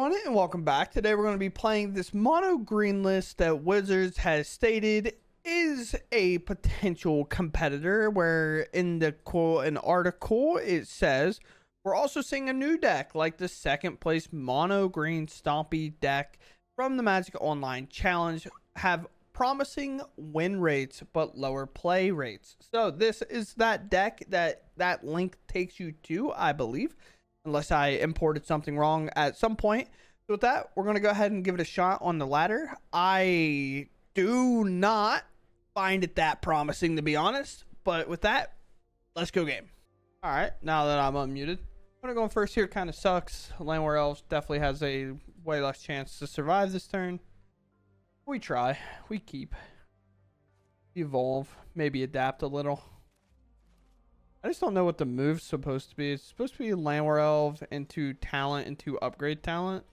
everyone, and welcome back. Today we're going to be playing this mono green list that Wizards has stated is a potential competitor, where in the quote an article it says we're also seeing a new deck like the second place mono green stompy deck from the Magic Online Challenge have promising win rates but lower play rates. So this is that deck that link takes you to, I believe, unless I imported something wrong at some point. So with that, we're going to go ahead and give it a shot on the ladder. I do not find it that promising, to be honest. But with that, let's go game. All right, now that I'm unmuted, I'm going to go first here. Kind of sucks. Landware Elves definitely has a way less chance to survive this turn. We try. We keep. Evolve. Maybe adapt a little. I just don't know what the move's supposed to be. It's supposed to be Landware Elf into talent, into upgrade talent.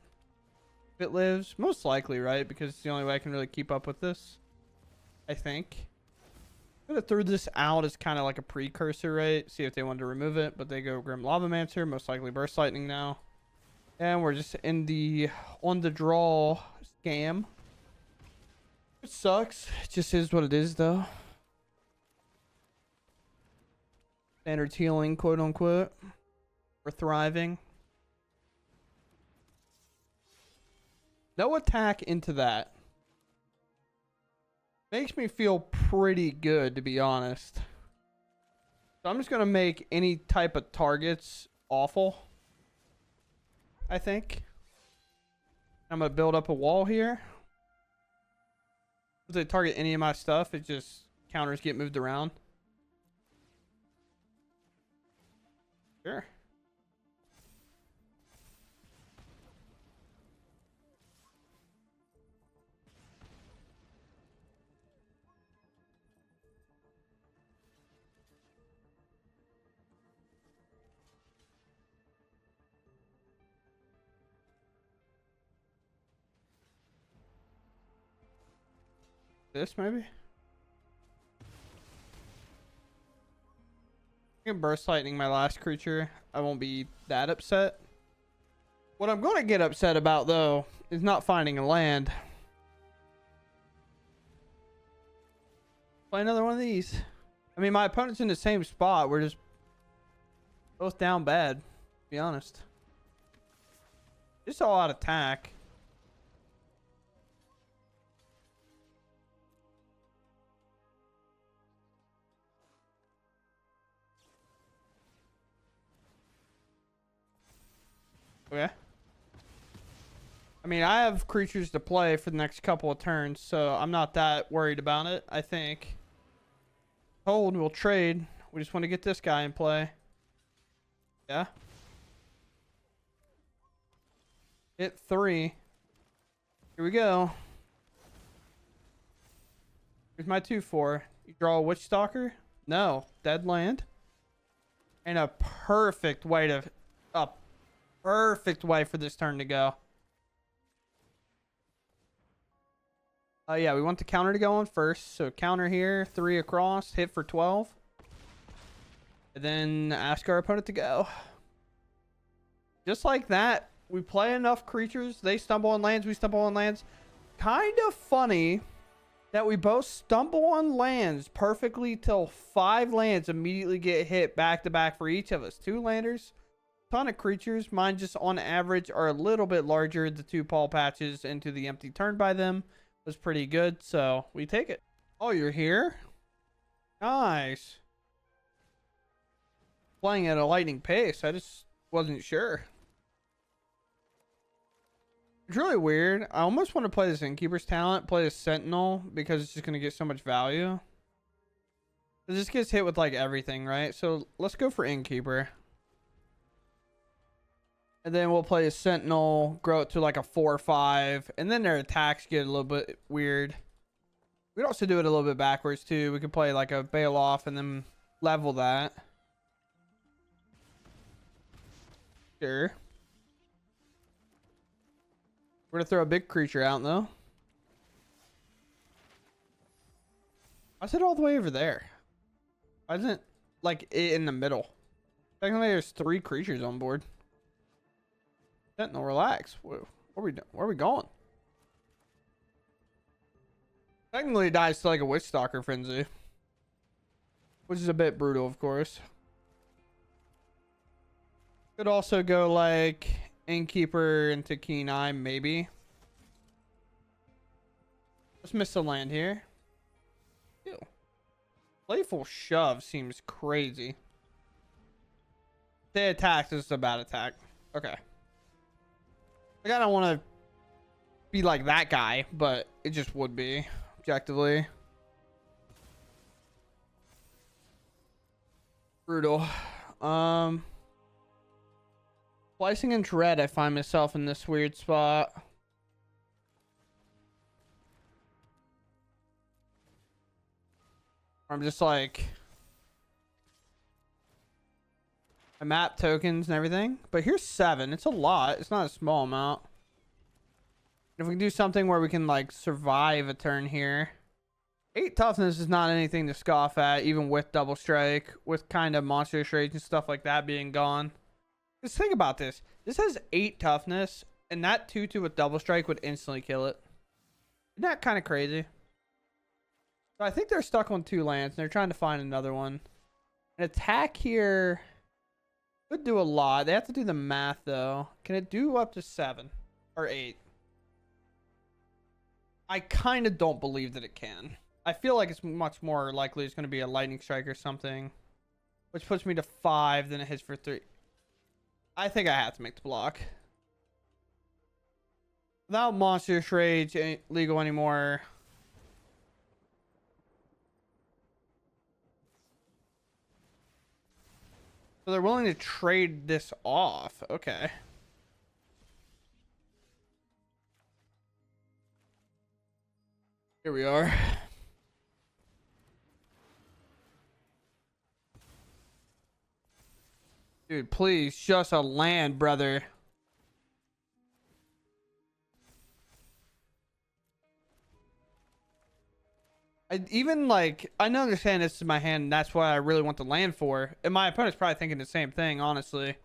If it lives, most likely, right? Because it's the only way I can really keep up with this, I think. I'm gonna throw this out as kind of like a precursor, right? See if they wanted to remove it, but they go Grim Lavamancer, most likely Burst Lightning now. And we're just in the on the draw scam. It sucks. It just is what it is, though. Standard healing, quote unquote. We're thriving. No attack into that. Makes me feel pretty good, to be honest. So I'm just going to make any type of targets awful, I think. I'm going to build up a wall here. If they target any of my stuff, it just counters get moved around. Sure. This maybe? I can Burst Lightning my last creature. I won't be that upset. What I'm going to get upset about, though, is not finding a land. Play another one of these. I mean, my opponent's in the same spot. We're just both down bad, to be honest. Just all out attack. Okay. I mean, I have creatures to play for the next couple of turns, so I'm not that worried about it, I think. Hold, we'll trade. We just want to get this guy in play. Yeah. Hit 3. Here we go. Here's my 2/4. You draw a Witch Stalker? No. Dead land. And a perfect way to... perfect way for this turn to go. Yeah, we want the counter to go on first. So counter here, 3 across, hit for 12. And then ask our opponent to go. Just like that, we play enough creatures. They stumble on lands, we stumble on lands. Kind of funny that we both stumble on lands perfectly till 5 lands immediately get hit back to back for each of us. 2 landers. Ton of creatures. Mine just on average are a little bit larger. The 2 paw patches into the empty turn by them was pretty good, so we take it. Oh, you're here? Nice. Playing at a lightning pace. I just wasn't sure. It's really weird. I almost want to play this Innkeeper's Talent, play a Sentinel, because it's just going to get so much value. It just gets hit with like everything, right? So let's go for Innkeeper. And then we'll play a Sentinel, grow it to like a 4 or 5. And then their attacks get a little bit weird. We could also do it a little bit backwards too. We could play like a Bail Off and then level that. Sure. We're going to throw a big creature out though. Why is it all the way over there? Why isn't it like in the middle? Technically there's 3 creatures on board. Sentinel, relax. Whoa. Where are we going? Technically, it dies to like a Witch Stalker Frenzy, which is a bit brutal, of course. Could also go like Innkeeper into Keen Eye, maybe. Let's miss the land here. Ew. Playful Shove seems crazy. They attack. This is a bad attack. Okay. Like, I don't want to be like that guy, but it just would be, objectively. Brutal. Slicing and Dread, I find myself in this weird spot. I'm just like, I map tokens and everything, but here's 7. It's a lot. It's not a small amount. If we can do something where we can like survive a turn here. 8 toughness is not anything to scoff at, even with double strike, with kind of monster rage and stuff like that being gone. Just think about this. This has 8 toughness, and that 2/2 with double strike would instantly kill it. Isn't that kind of crazy? So I think they're stuck on 2 lands, and they're trying to find another one. An attack here could do a lot. They have to do the math, though. Can it do up to 7 or 8? I kind of don't believe that it can. I feel like it's much more likely it's going to be a lightning strike or something, which puts me to 5, then it hits for 3. I think I have to make the block. Without Monstrous Rage ain't legal anymore. So they're willing to trade this off. Okay. Here we are. Dude, please, just a land, brother. I understand this is my hand, and that's what I really want the land for. And my opponent's probably thinking the same thing, honestly.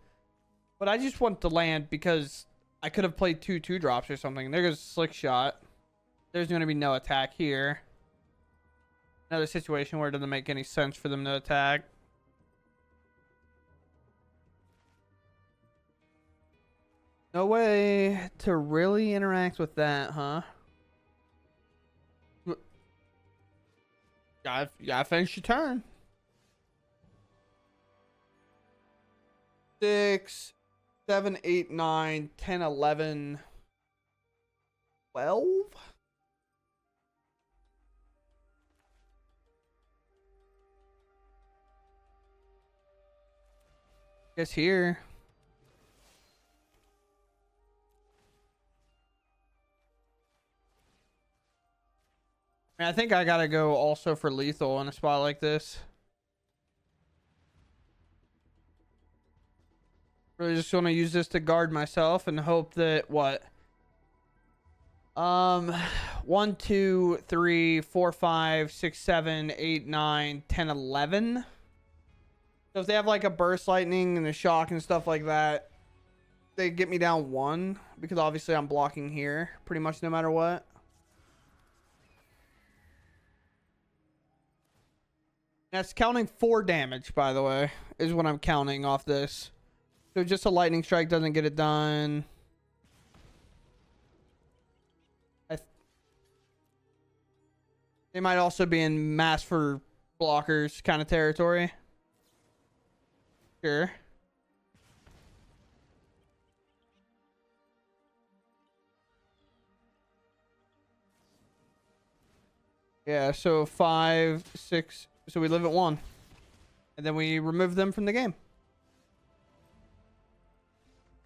But I just want the land because I could have played 2 2-drops or something. There goes Slick Shot. There's going to be no attack here. Another situation where it doesn't make any sense for them to attack. No way to really interact with that, huh? You gotta finish your turn. 6, 7, 8, 9, 10, 11, 12. Guess here. I think I gotta go also for lethal in a spot like this. Really just want to use this to guard myself and hope that what? 1, 2, 3, 4, 5, 6, 7, 8, 9, 10, 11. So if they have like a burst lightning and a shock and stuff like that, they get me down 1 because obviously I'm blocking here pretty much no matter what. That's counting 4 damage, by the way, is what I'm counting off this. So just a lightning strike doesn't get it done. They might also be in mass for blockers kind of territory. Sure. Yeah, so 5, 6... So we live at 1. And then we remove them from the game.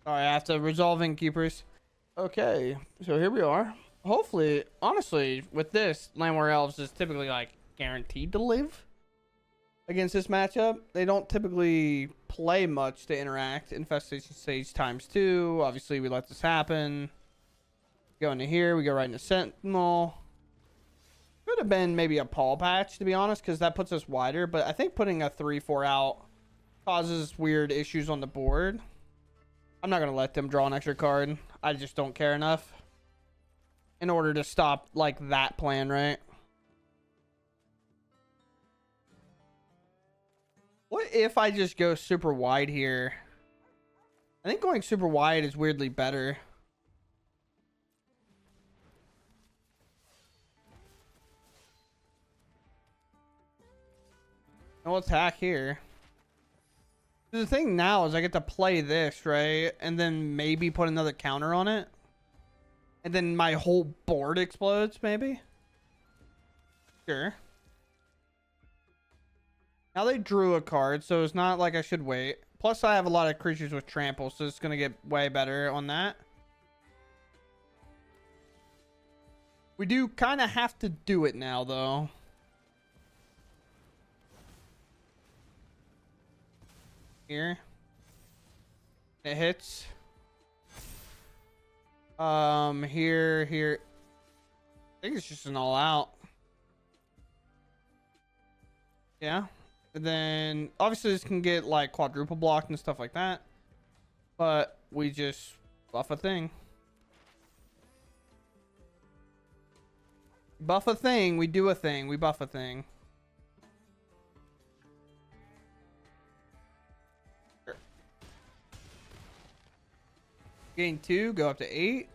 Alright, after resolving keepers. Okay, so here we are. Hopefully, honestly, with this, Landwar Elves is typically like guaranteed to live against this matchup. They don't typically play much to interact. Infestation Stage ×2. Obviously, we let this happen. Go into here, we go right into Sentinel. Could have been maybe a Paw Patch, to be honest, because that puts us wider. But I think putting a 3/4 out causes weird issues on the board. I'm not going to let them draw an extra card. I just don't care enough in order to stop like that plan, right? What if I just go super wide here? I think going super wide is weirdly better. No attack here. The thing now is I get to play this, right? And then maybe put another counter on it. And then my whole board explodes, maybe? Sure. Now they drew a card, so it's not like I should wait. Plus, I have a lot of creatures with trample, so it's going to get way better on that. We do kind of have to do it now, though. Here. It hits. Here. I think it's just an all out. Yeah. And then obviously this can get like quadruple blocked and stuff like that. But we just buff a thing. Buff a thing, we do a thing, we buff a thing. Gain 2, go up to 8.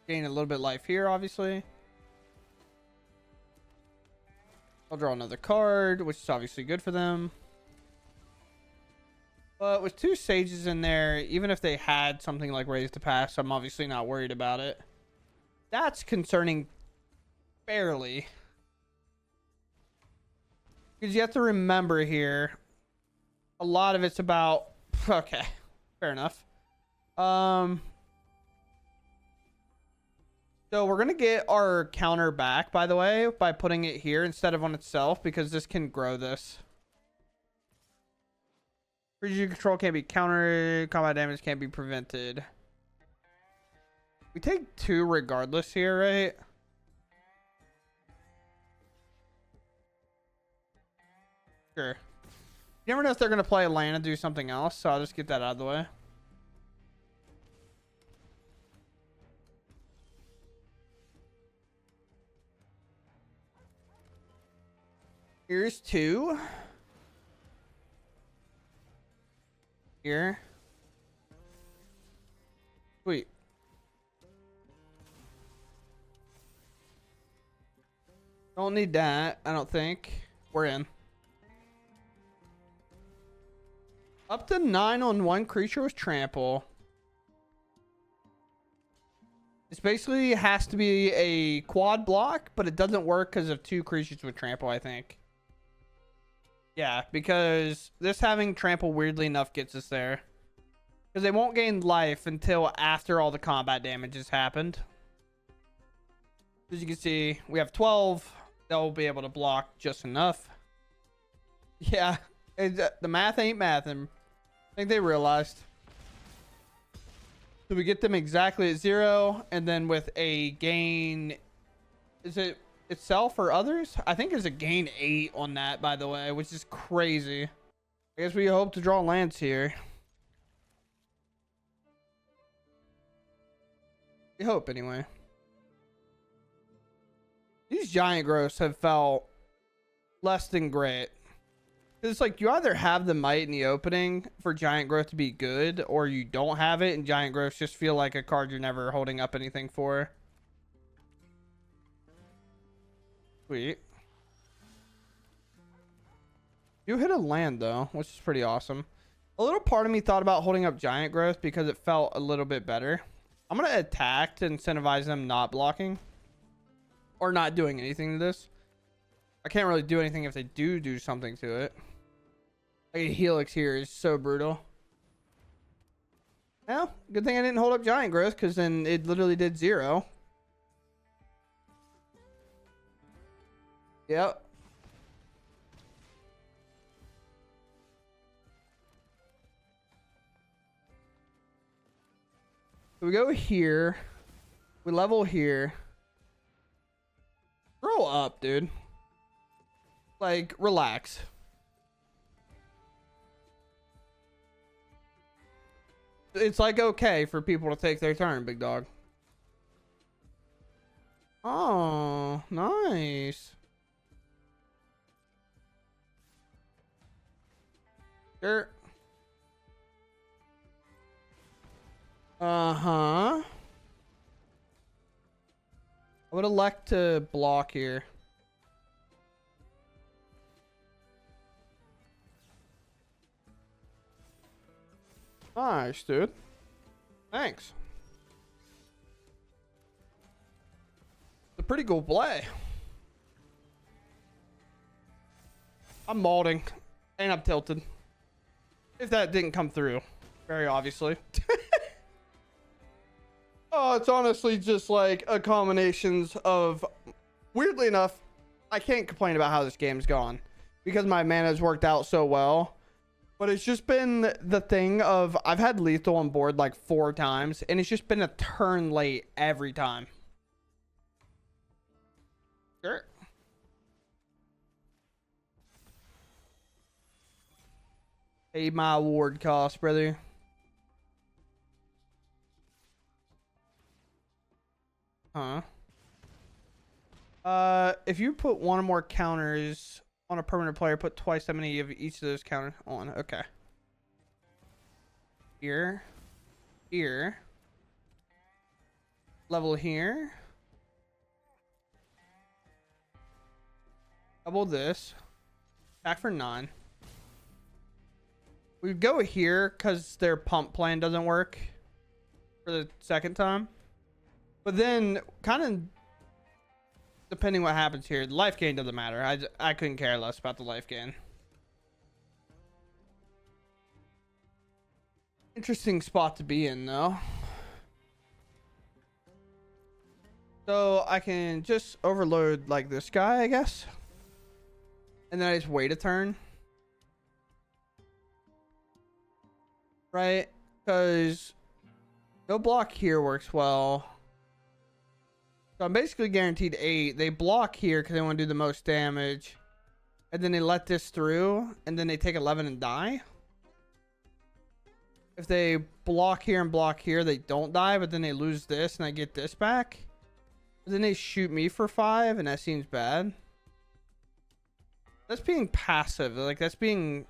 Gain a little bit of life here, obviously. I'll draw another card, which is obviously good for them. But with 2 sages in there, even if they had something like Raise to Pass, I'm obviously not worried about it. That's concerning barely. Because you have to remember here, a lot of it's about... Okay, fair enough. So we're going to get our counter back, by the way, by putting it here instead of on itself, because this can grow this. Creature control can't be countered. Combat damage can't be prevented. We take 2 regardless here, right? Sure. You never know if they're going to play a land and do something else, so I'll just get that out of the way. Here's 2. Here. Sweet. Don't need that, I don't think. We're in. Up to 9 on 1 creature with trample. This basically has to be a quad block, but it doesn't work because of 2 creatures with trample, I think. Yeah, because this having trample weirdly enough gets us there. Because they won't gain life until after all the combat damage has happened. As you can see, we have 12. They'll be able to block just enough. Yeah, the math ain't mathing. I think they realized. So we get them exactly at 0. And then with a gain... Is it... itself or others? I think there's a gain 8 on that, by the way, which is crazy. I guess we hope to draw lands here. We hope, anyway. These giant growths have felt less than great. It's like you either have the might in the opening for giant growth to be good, or you don't have it and giant growths just feel like a card you're never holding up anything for. Sweet. You hit a land though, which is pretty awesome. A little part of me thought about holding up giant growth because it felt a little bit better. I'm going to attack to incentivize them not blocking or not doing anything to this. I can't really do anything if they do something to it. Like a helix here is so brutal. Well, good thing I didn't hold up giant growth because then it literally did 0. Yep. So we go here. We level here. Grow up, dude. Like, relax. It's like okay for people to take their turn, big dog. Oh, nice. Sure. Uh-huh. I would elect to block here. Nice, dude. Thanks. It's a pretty cool play. I'm molding. And I'm tilted. If that didn't come through. Very obviously. Oh, it's honestly just like a combinations of... Weirdly enough, I can't complain about how this game's gone. Because my mana's worked out so well. But it's just been the thing of... I've had lethal on board like 4 times. And it's just been a turn late every time. Sure. Pay my award cost, brother. Huh? If you put one or more counters on a permanent player, put twice that many of each of those counters on. Okay. Here. Here. Level here. Double this. Back for 9. We go here because their pump plan doesn't work for the second time. But then, kind of, depending what happens here, the life gain doesn't matter. I couldn't care less about the life gain. Interesting spot to be in, though. So, I can just overload, like, this guy, I guess. And then I just wait a turn. Right? Because no block here works well. So I'm basically guaranteed 8. They block here because they want to do the most damage. And then they let this through. And then they take 11 and die. If they block here and block here, they don't die. But then they lose this and I get this back. But then they shoot me for 5. And that seems bad. That's being passive. Like, that's being...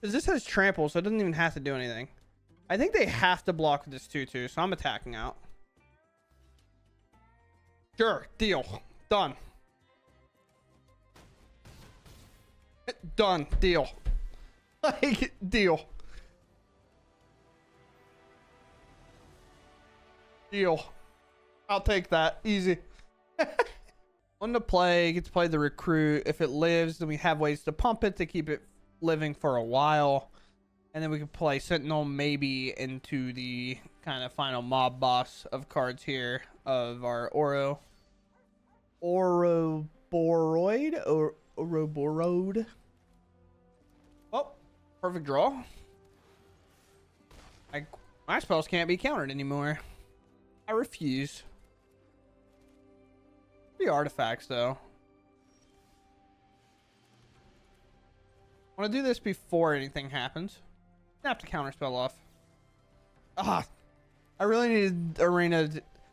Because this has trample, so it doesn't even have to do anything. I think they have to block with this 2-2, so I'm attacking out. Sure, deal. Done. Done. Deal. Like, deal. Deal. I'll take that. Easy. On the play, get to play the recruit. If it lives, then we have ways to pump it to keep it living for a while. And then we can play Sentinel maybe into the kind of final mob boss of cards here of our Ouroboros or Ouroboros. Oh, perfect draw. My spells can't be countered anymore. I refuse. 3 artifacts though. I want to do this before anything happens. Snap the counterspell off. Ah, I really needed Arena.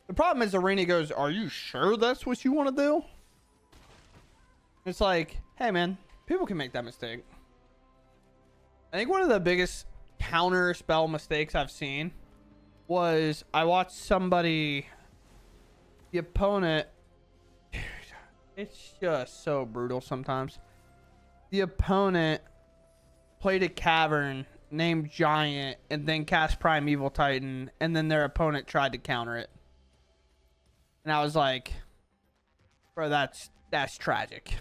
The problem is Arena goes, are you sure that's what you want to do? It's like, hey man, people can make that mistake. I think one of the biggest counter spell mistakes I've seen was I watched somebody, the opponent, dude, it's just so brutal sometimes. The opponent played a cavern named Giant and then cast Primeval Titan, and then their opponent tried to counter it. And I was like, bro, that's tragic.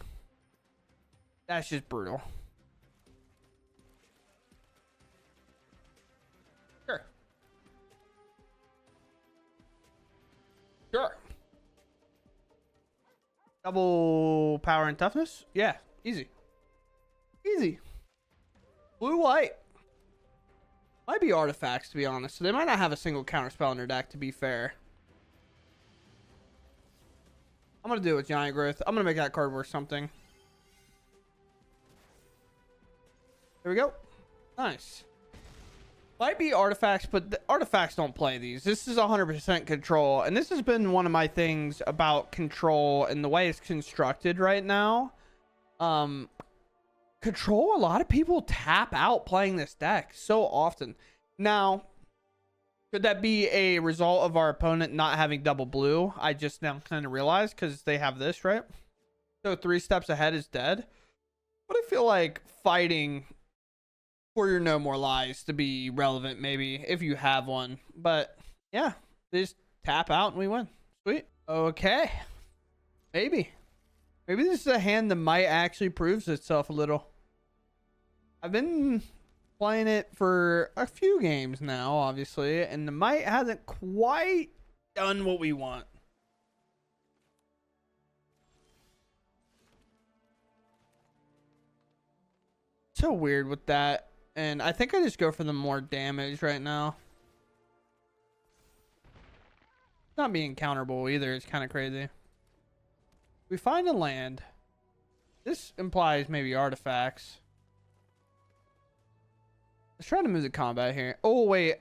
That's just brutal. Sure. Sure. Double power and toughness? Yeah, easy. Easy. Blue white. Might be artifacts, to be honest. So they might not have a single counter spell in their deck, to be fair. I'm going to do it with Giant Growth. I'm going to make that card worth something. There we go. Nice. Might be artifacts, but the artifacts don't play these. This is 100% control, and this has been one of my things about control and the way it's constructed right now. Control, a lot of people tap out playing this deck so often. Now, could that be a result of our opponent not having double blue? I just now kind of realized because they have this, right? So 3 steps ahead is dead. But I feel like fighting for your No More Lies to be relevant, maybe, if you have one. But yeah, they just tap out and we win. Sweet. Okay. Maybe this is a hand that might actually proves itself a little. I've been playing it for a few games now, obviously, and the might hasn't quite done what we want. So weird with that. And I think I just go for the more damage right now. Not being counterable either. It's kind of crazy. We find a land. This implies maybe artifacts. Let's try to move the combat here. Oh, wait.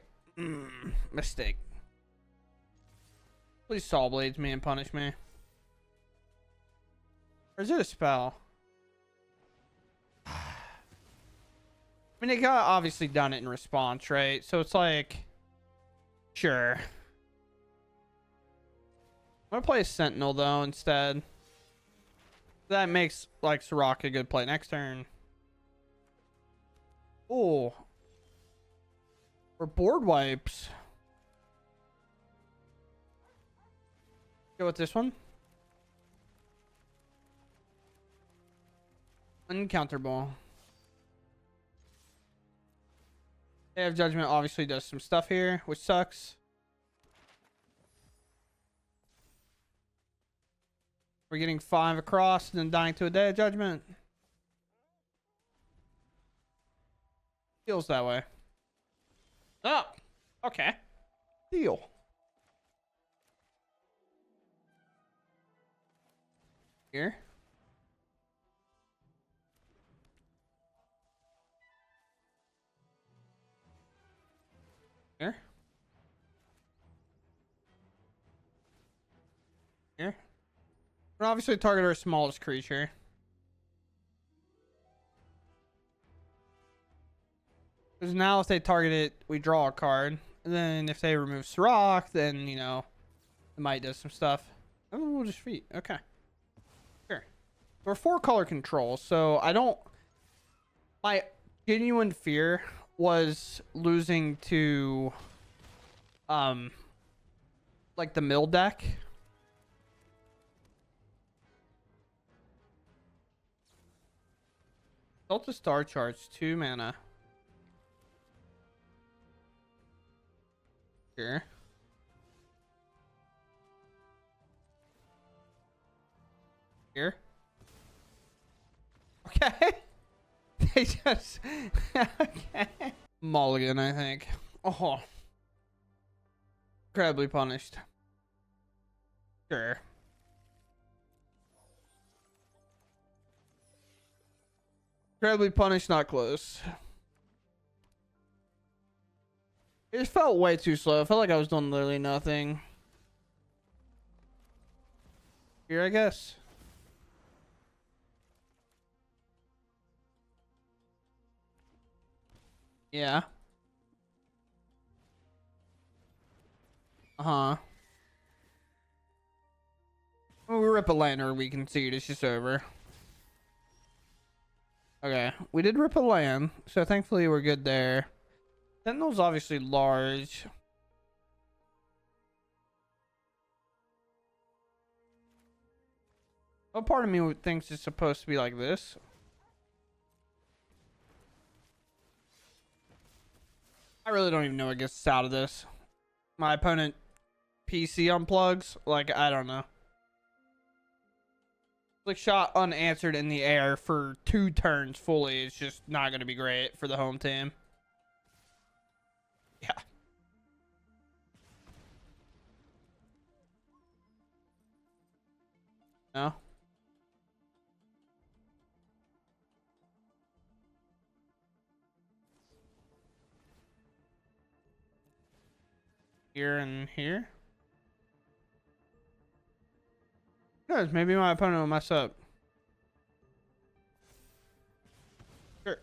Mistake. Please Saw Blades me and punish me. Or is it a spell? I mean, they got obviously done it in response, right? So it's like, sure. I'm gonna play a Sentinel though instead. That makes like Sirach a good play next turn. Oh, or board wipes. Go with this one. Uncounterable. They have Judgment obviously does some stuff here, which sucks. We're getting 5 across and then dying to a Day of Judgment. Feels that way. Oh, okay. Deal. Here. Here. Here. We're obviously target our smallest creature. Because now if they target it, we draw a card. And then if they remove Sirach, then, you know, it might do some stuff. Oh, we'll just feet. Okay. Sure. We're 4-color control, so I don't... My genuine fear was losing to like the mill deck. Delta Star Charge, 2 mana. Here. Here. Okay. They just okay. Mulligan, I think. Oh, incredibly punished. Sure. Incredibly punished, not close. It just felt way too slow. I felt like I was doing literally nothing. Here, I guess. Yeah. Uh-huh. When we rip a land or we concede, it's just over. Okay, we did rip a land, so thankfully we're good there. Sentinel's obviously large. What part of me thinks it's supposed to be like this? I really don't even know what gets out of this. My opponent PC unplugs. Like, I don't know. Like, shot unanswered in the air for 2 turns fully is just not going to be great for the home team. Yeah. No. here and here. Who knows? Maybe my opponent will mess up. Sure.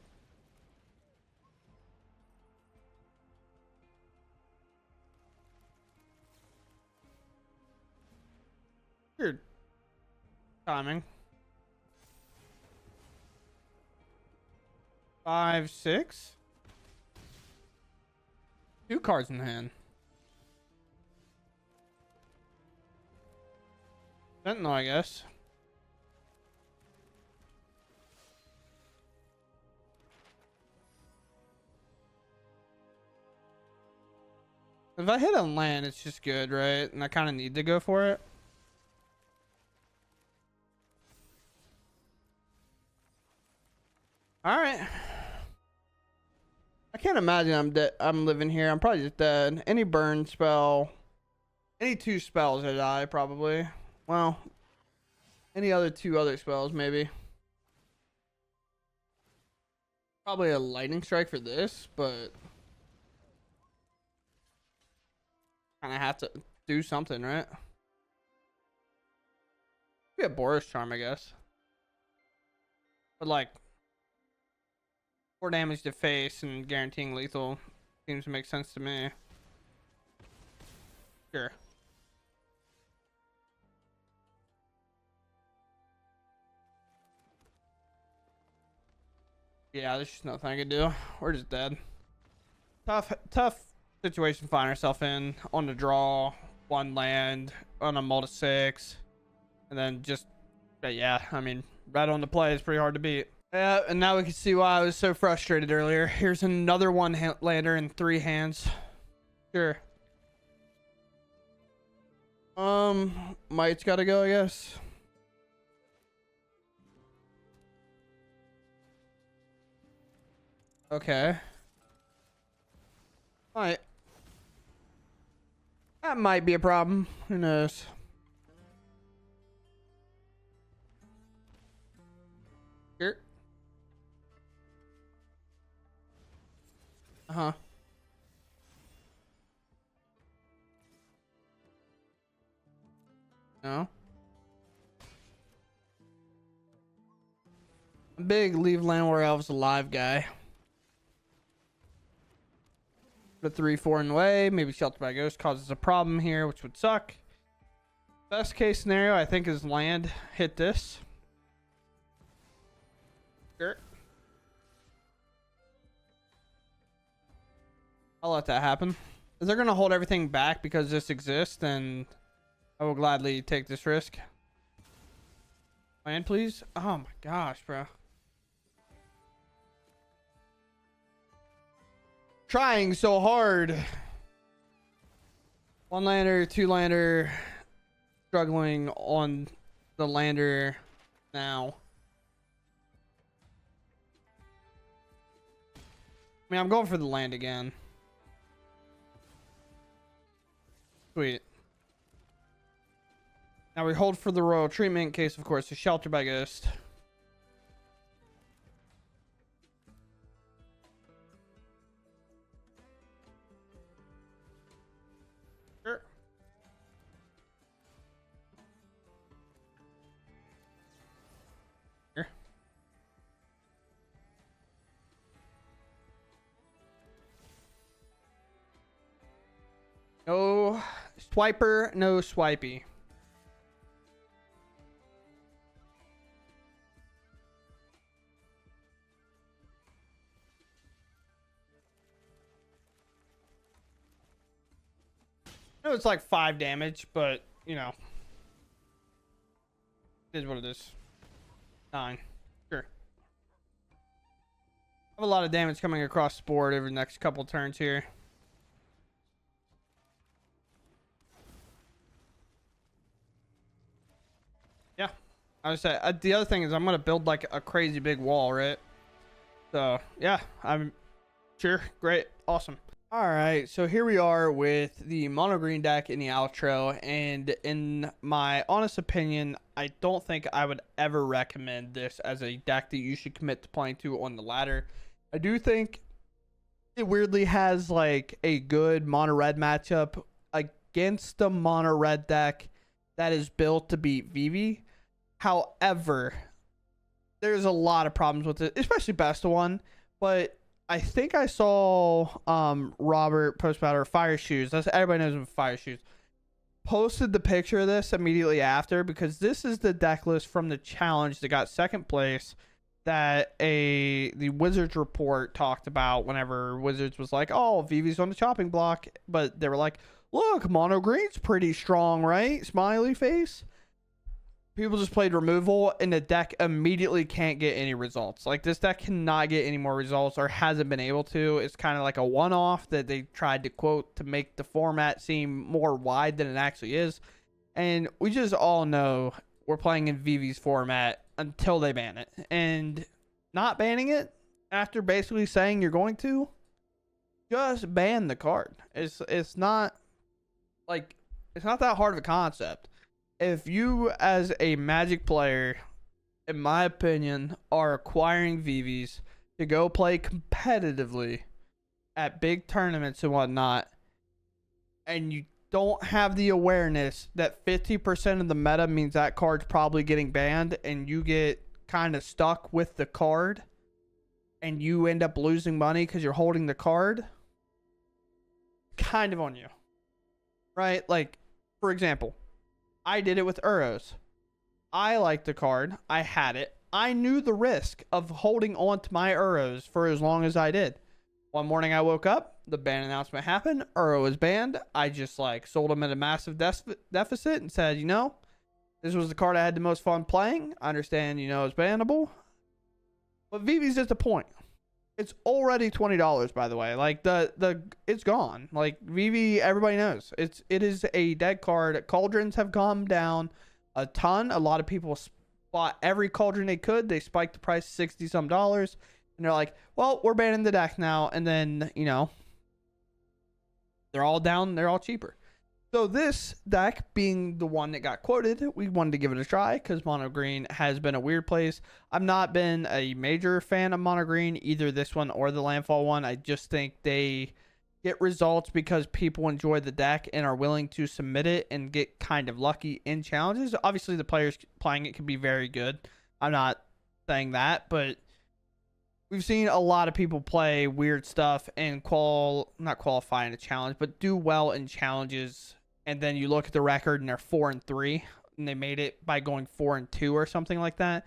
Weird timing. 5, 6. 2 cards in hand. Sentinel, I guess. If I hit a land, it's just good, right? And I kind of need to go for it. All right. I can't imagine I'm dead. I'm living here. I'm probably just dead. Any burn spell, any 2 spells I die probably. Well, any other 2 other spells maybe. Probably a lightning strike for this, but kind of have to do something, right? Be a Boris charm, I guess. But like 4 damage to face and guaranteeing lethal seems to make sense to me. Sure. Yeah, there's just nothing I can do. We're just dead. Tough situation to find ourselves in. On the draw, 1 land, on a multi 6. And then just, yeah, I mean, right on the play is pretty hard to beat. Yeah, and now we can see why I was so frustrated earlier. Here's another 1 lander in 3 hands. Sure. Might's gotta go, I guess. Okay. Might. That might be a problem. Who knows? Sure. Uh-huh. No. Big leave land where elves alive guy. The 3/4 in the way, maybe Shelter by Ghost causes a problem here, which would suck. Best case scenario, I think, is land hit this. Sure. I'll let that happen. If they're gonna hold everything back because this exists, then I will gladly take this risk. Land, please. Oh my gosh, bro. Trying so hard. 1 lander, 2 lander, struggling on the lander now. I mean, I'm going for the land again. Sweet. Now we hold for the royal treatment in case, of course, the Shelter by Ghost. Sure. Here. No swiper, no swipey. I know it's like 5 damage, but you know, it is what it is. 9. Sure. I have a lot of damage coming across the board over the next couple turns here. Yeah. I would say the other thing is I'm going to build like a crazy big wall, right? So, yeah, I'm sure. Great. Awesome. All right, so here we are with the mono green deck in the outro, and in my honest opinion, I don't think I would ever recommend this as a deck that you should commit to playing to on the ladder. I do think it weirdly has like a good mono red matchup against the mono red deck that is built to beat Vivi. However, there's a lot of problems with it, especially best of one. But I think I saw Robert post about her Fire Shoes. That's everybody knows him Fire Shoes. Posted the picture of this immediately after, because this is the deck list from the challenge that got second place that the Wizards report talked about whenever Wizards was like, oh, Vivi's on the chopping block. But they were like, look, mono green's pretty strong, right? Smiley face. People just played removal, and the deck immediately can't get any results. Like, this deck cannot get any more results, or hasn't been able to. It's kind of like a one-off that they tried to quote to make the format seem more wide than it actually is. And we just all know we're playing in Vivi's format until they ban it. And not banning it after basically saying you're going to, just ban the card. It's not like, it's not that hard of a concept. If you, as a Magic player, in my opinion, are acquiring VVs to go play competitively at big tournaments and whatnot, and you don't have the awareness that 50% of the meta means that card's probably getting banned, and you get kind of stuck with the card, and you end up losing money because you're holding the card, kind of on you. Right? Like, for example, I did it with Uros. I liked the card. I had it. I knew the risk of holding on to my Uros for as long as I did. One morning I woke up, the ban announcement happened, Uro was banned. I just sold him at a massive deficit and said, you know, this was the card I had the most fun playing. I understand, you know, it's bannable. But Vivi's just a point. It's already $20, by the way. Like, it's gone. Like, Vivi, everybody knows. It is a dead card. Cauldrons have gone down a ton. A lot of people bought every cauldron they could. They spiked the price $60-some. And they're like, well, we're banning the deck now. And then, you know, they're all down. They're all cheaper. So this deck being the one that got quoted, we wanted to give it a try because mono green has been a weird place. I've not been a major fan of mono green, either this one or the landfall one. I just think they get results because people enjoy the deck and are willing to submit it and get kind of lucky in challenges. Obviously, the players playing it can be very good. I'm not saying that, but we've seen a lot of people play weird stuff and not qualify in a challenge, but do well in challenges. And then you look at the record and they're 4-3, and they made it by going 4-2 or something like that,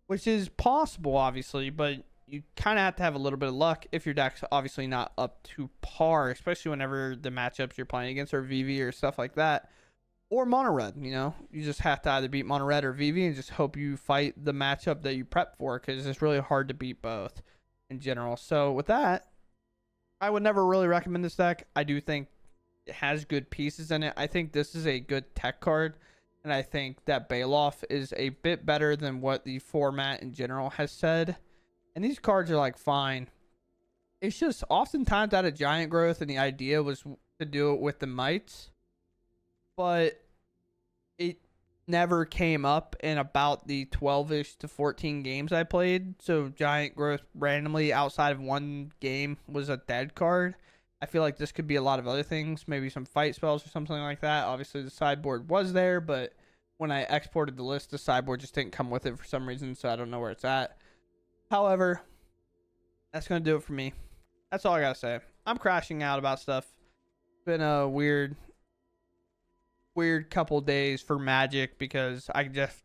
which is possible, obviously, but you kind of have to have a little bit of luck if your deck's obviously not up to par, especially whenever the matchups you're playing against are VV or stuff like that, or mono red. You know, you just have to either beat mono red or VV and just hope you fight the matchup that you prep for, because it's really hard to beat both in general. So with that, I would never really recommend this deck. I do think it has good pieces in it. I think this is a good tech card, and I think that Bailoff is a bit better than what the format in general has said. And these cards are fine. It's just oftentimes out of giant growth, and the idea was to do it with the mites, but it never came up in about the 12-ish to 14 games I played. So giant growth randomly outside of one game was a dead card. I feel like this could be a lot of other things, maybe some fight spells or something like that. Obviously, the sideboard was there, but when I exported the list, the sideboard just didn't come with it for some reason, so I don't know where it's at. However, that's going to do it for me. That's all I got to say. I'm crashing out about stuff. It's been a weird couple days for Magic, because I just,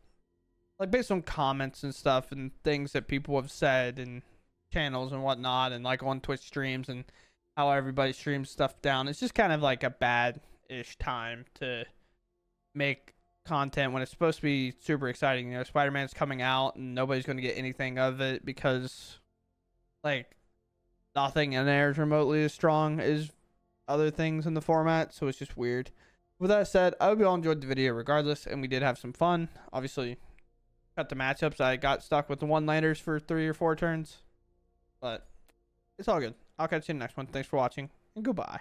based on comments and stuff and things that people have said and channels and whatnot, and on Twitch streams and how everybody streams stuff down, it's just kind of a bad-ish time to make content when it's supposed to be super exciting. You know, Spider-Man's coming out and nobody's going to get anything of it because nothing in there is remotely as strong as other things in the format, so it's just weird. With that said, I hope you all enjoyed the video regardless, and we did have some fun. Obviously, cut the matchups. I got stuck with the one-landers for 3 or 4 turns, but it's all good. I'll catch you in the next one. Thanks for watching, and goodbye.